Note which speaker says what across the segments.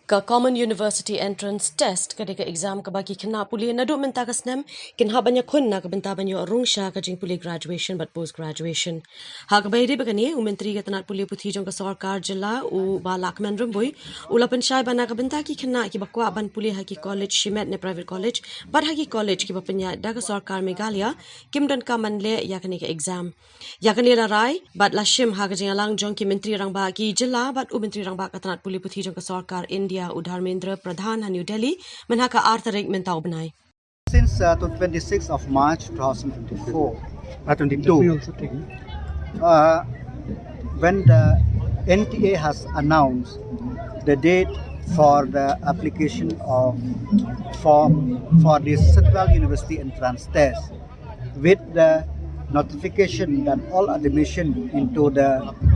Speaker 1: ka Common University Entrance Test kadika exam ka bagi kena puli nadu menta ka snem kin ha banya khun na ka benta banyo rung sha ka jing puli graduation but post graduation ha ka bayri bagani u menteri ka tanat puli puthi jong ka sarkar jilla u ba lakman rumboi u lapan shai bana ka benta ki kena ki bakwa ban puli ha ki college shimet ne private college but ha ki college ki bapanya da ka sarkar Meghalaya kim dan ka manle ya ka exam ya ka la rai but lashim ha ka jing alang jong ki menteri rang ba ki jilla but u menteri rang ba ka tanat puli puthi jong ka sarkar India Udharmendra Pradhan New Delhi manhaka artharik mentau banai.
Speaker 2: Since the 26th of March 2022, when the NTA has announced the date for the application of form for the Central University Entrance Test, with the notification that all admission into the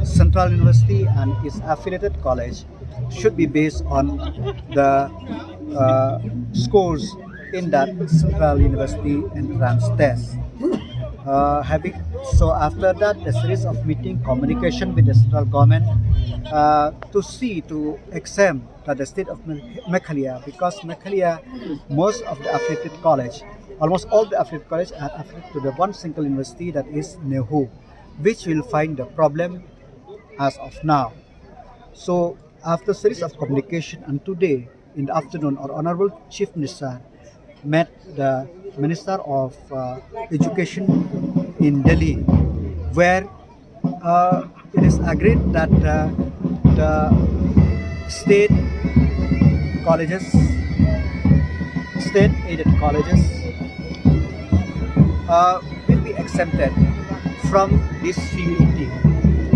Speaker 2: Central University and its affiliated college should be based on the scores in that Central University Entrance Test. So after that, a series of meeting communication with the central government to exempt the state of Meghalaya, because Meghalaya, most of the affiliated college, almost all the affiliated colleges are affiliated to the one single university, that is NEHU, which will find the problem as of now. So after a series of communication, and today in the afternoon, our Honorable Chief Minister met the Minister of Education in Delhi, where it is agreed that the state colleges, state-aided colleges will be exempted from this CUET.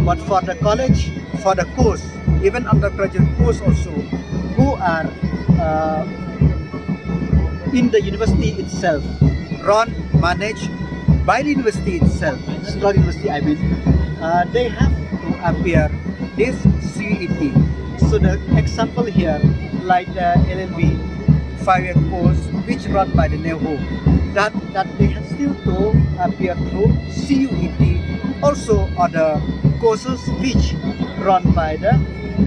Speaker 2: But for the college, for the course, even undergraduate course also, who are in the university itself, run, managed by the university itself, Central University I mean, they have to appear this CUET. So the example here, like the LLB 5-year course which run by the NEHU, that they have still to appear through CUET. Also other courses which run by the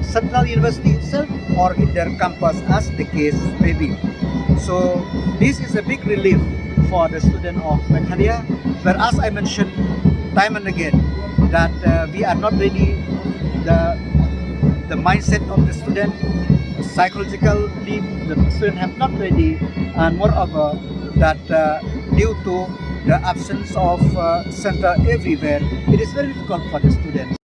Speaker 2: Central University itself or in their campus, as the case may be. So this is a big relief for the student of Meghalaya, where, as I mentioned time and again, that we are not ready, the mindset of the student, psychologically the student have not ready, and moreover that due to the absence of center everywhere, it is very difficult for the students.